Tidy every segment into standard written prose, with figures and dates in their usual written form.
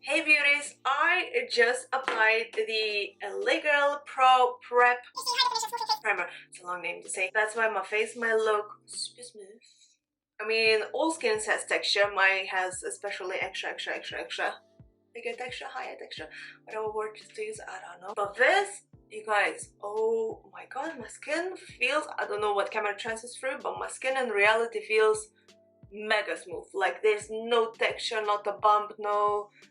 Hey beauties, I just applied the Legal Pro Prep Primer. It's a long name to say. That's why my face might look super smooth. I mean, all skin has texture. Mine has especially extra bigger texture, higher texture, whatever word to use, I don't know. But this, you guys, oh my god, my skin feels, I don't know what camera transfers through, but my skin in reality feels mega smooth. Like there's no texture, not a bump,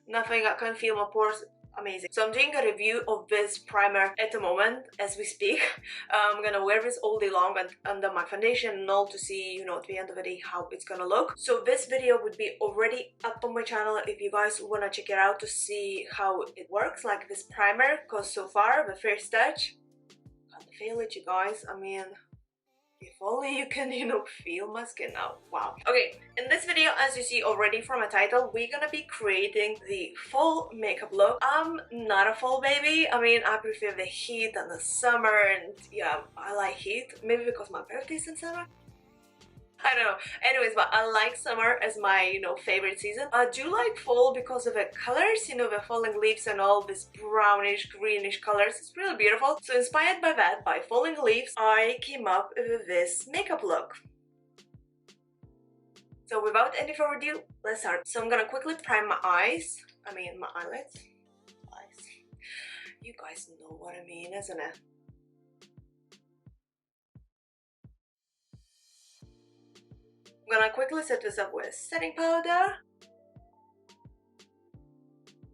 nothing. I can't feel my pores. Amazing. So I'm doing a review of this primer at the moment as we speak. I'm gonna wear this all day long and under my foundation and all to see, you know, at the end of the day how it's gonna look. So this video would be already up on my channel if you guys wanna check it out to see how it works, like this primer, because so far the first touch, can't feel it, you guys. I mean, if only you can, you know, feel my skin now. Wow. Okay, in this video, as you see already from a title, we're gonna be creating the fall makeup look. I'm not a fall baby. I mean, I prefer the heat and the summer, and yeah, I like heat. Maybe because my birthday's in summer. I don't know. Anyways, but I like summer as my, you know, favorite season. I do like fall because of the colors, you know, the falling leaves and all this brownish, greenish colors. It's really beautiful. So inspired by that, by falling leaves, I came up with this makeup look. So without any further ado, let's start. So I'm gonna quickly prime my eyes. I mean, my eyelids. Eyes. You guys know what I mean, isn't it? I'm gonna quickly set this up with setting powder.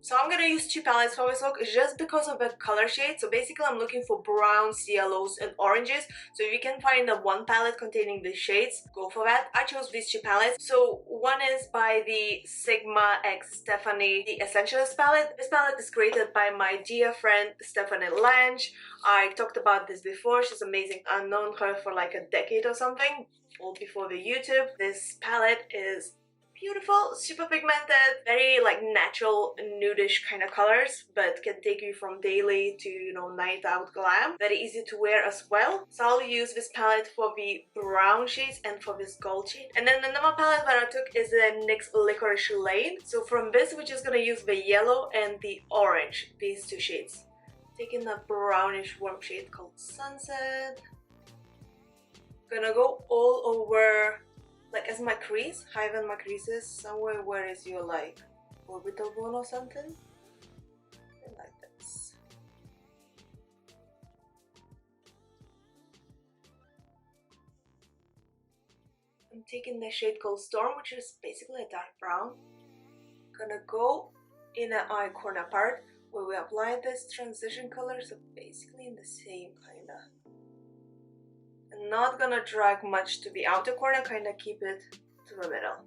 So I'm gonna use two palettes for this look just because of the color shade. So basically I'm looking for browns, yellows and oranges. So if you can find the one palette containing these shades, go for that. I chose these two palettes. So one is by the Sigma X Stephanie, the Essentialist palette. This palette is created by my dear friend Stephanie Lange. I talked about this before. She's amazing. I've known her for like a decade or something, all before the YouTube. This palette is beautiful, super pigmented, very like natural nudish kind of colors, but can take you from daily to, you know, night out glam. Very easy to wear as well. So I'll use this palette for the brown shades and for this gold shade. And then another palette that I took is the NYX Licorice Lane. So from this we're just gonna use the yellow and the orange, these two shades. Taking a brownish warm shade called Sunset. Gonna go all over, like as my crease, higher my creases, somewhere where is your like orbital bone or something, and like this. I'm taking the shade called Storm, which is basically a dark brown. Gonna go in the eye corner part where we apply this transition color, so basically in the same kinda. I'm not gonna drag much to the outer corner, kinda keep it to the middle.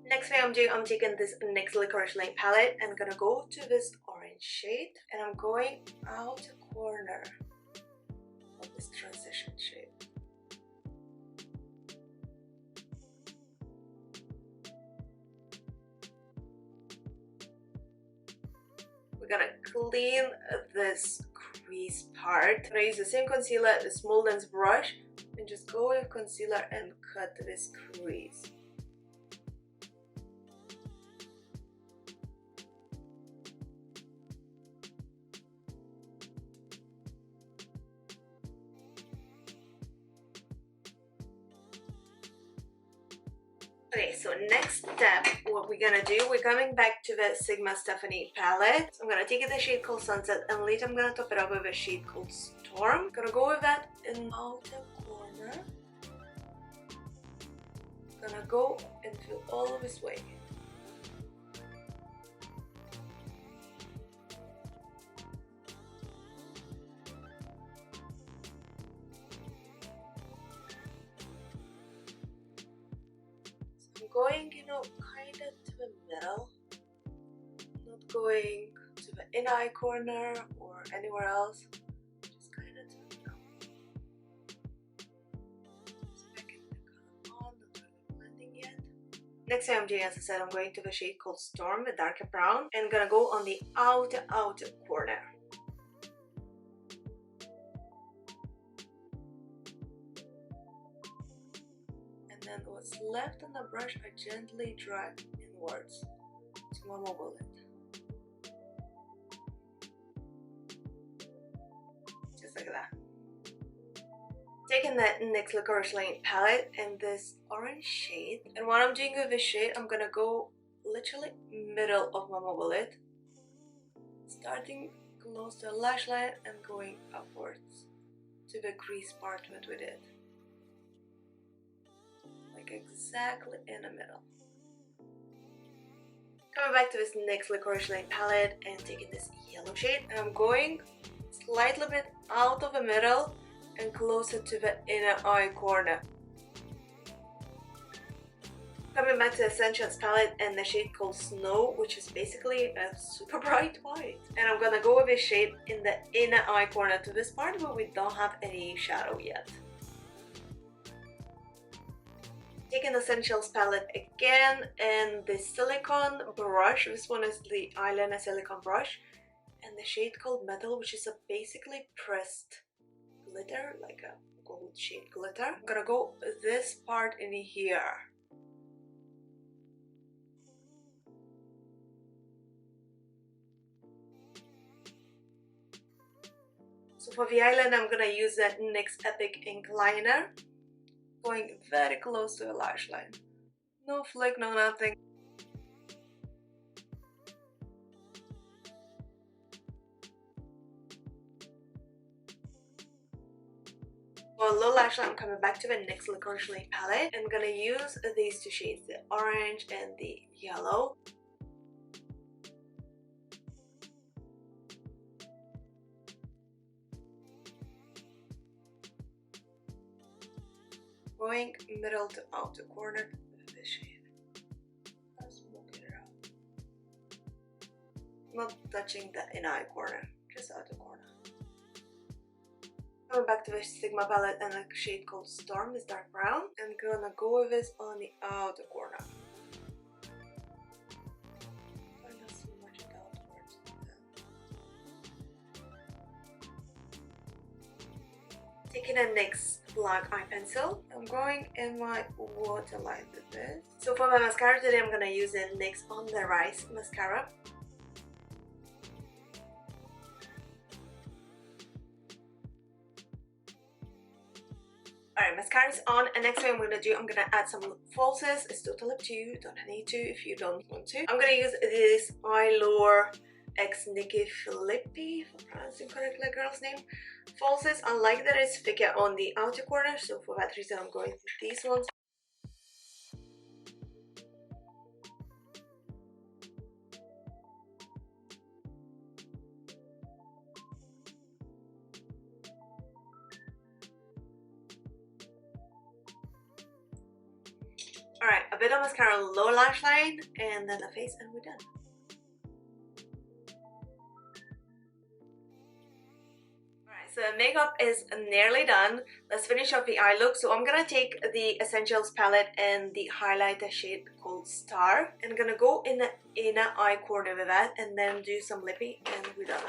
Next thing I'm doing, I'm taking this NYX Licorice Lane palette and gonna go to this orange shade, and I'm going outer corner of this transition shade. We're gonna clean this crease part. I'm gonna use the same concealer, the small lens brush, and just go with concealer and cut this crease. Okay, so next step, what we're gonna do, we're coming back to the Sigma Stephanie palette. So I'm gonna take the shade called Sunset, and later I'm gonna top it up with a shade called Storm. Gonna go with that in the outer corner. Gonna go and fill all of this way. Going, you know, kind of to the middle, not going to the inner eye corner or anywhere else, just kind of to the middle. So I can put the color on, not really blending yet. Next thing I'm doing, as I said, I'm going to the shade called Storm, the darker brown, and gonna go on the outer corner. And then what's left on the brush, I gently drag in inwards to my mobile lid. Just like that. Taking that NYX Licorice Lane palette and this orange shade, and what I'm doing with this shade, I'm gonna go literally middle of my mobile lid, starting close to the lash line and going upwards to the crease part that we did, like exactly in the middle. Coming back to this NYX Licorice Lane palette and taking this yellow shade, and I'm going slightly bit out of the middle and closer to the inner eye corner. Coming back to the Essentials palette and the shade called Snow, which is basically a super bright white. And I'm gonna go with this shade in the inner eye corner to this part where we don't have any shadow yet. Taking the Essentials palette again and the silicone brush. This one is the eyeliner silicone brush. And the shade called Metal, which is a basically pressed glitter, like a gold shade glitter. I'm gonna go this part in here. So for the eyeliner, I'm gonna use that NYX Epic Ink Liner, going very close to the lash line. No flick, no nothing. For low lash line, I'm coming back to the NYX Licorice Lane palette. I'm gonna use these two shades, the orange and the yellow. Going middle to outer corner with this shade. Just smoking it out. Not touching the inner eye corner, just outer corner. Coming back to the Sigma palette and a shade called Storm, is dark brown. I'm gonna go with this on the outer corner. Try not to smudge it outwards. Taking a NYX black eye pencil, I'm going in my waterline with this. So for my mascara today, I'm gonna use the NYX On The Rise mascara. Alright, mascara is on, and next thing I'm gonna do, I'm gonna add some falsies. It's totally up to you, don't need to if you don't want to. I'm gonna use this Eyelure X Nikki Filippi, if I'm pronouncing correctly the girl's name. Falsies, I like that it's thicker on the outer corner, so for that reason I'm going with these ones. Alright, a bit of mascara on lower lash line, and then the face, and we're done. Alright, so makeup is nearly done. Let's finish off the eye look. So I'm gonna take the Essentials palette and the highlighter shade called Star, and I'm gonna go in the inner eye corner with that, and then do some lippy, and we're done.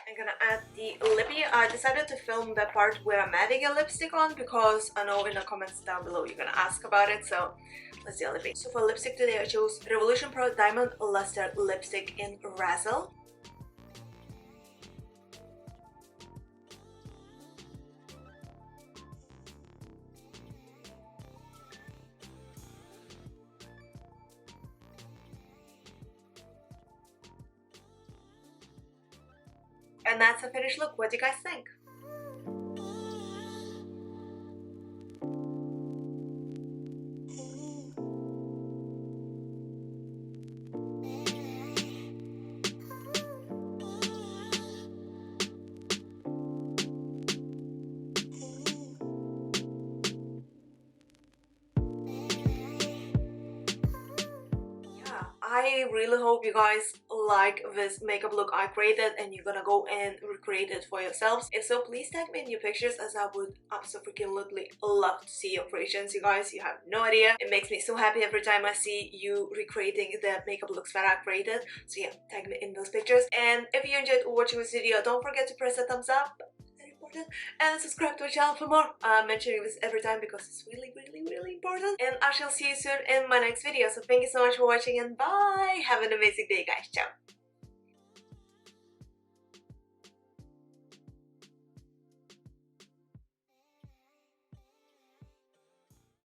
I'm gonna add the lippy. I decided to film the part where I'm adding a lipstick on because I know in the comments down below you're gonna ask about it, so let's do a lippy. So for lipstick today I chose Revolution Pro Diamond Luster Lipstick in Razzle. And that's the finished look. What do you guys think? I really hope you guys like this makeup look I created and you're gonna go and recreate it for yourselves. If so, please tag me in your pictures, as I would absolutely love to see your creations. You guys, you have no idea. It makes me so happy every time I see you recreating the makeup looks that I created. So yeah, tag me in those pictures. And if you enjoyed watching this video, don't forget to press the thumbs up. important, and subscribe to my channel for more. I'm mentioning this every time because it's really important, and I shall see you soon in my next video. So thank you so much for watching, and bye! Have an amazing day, guys. Ciao!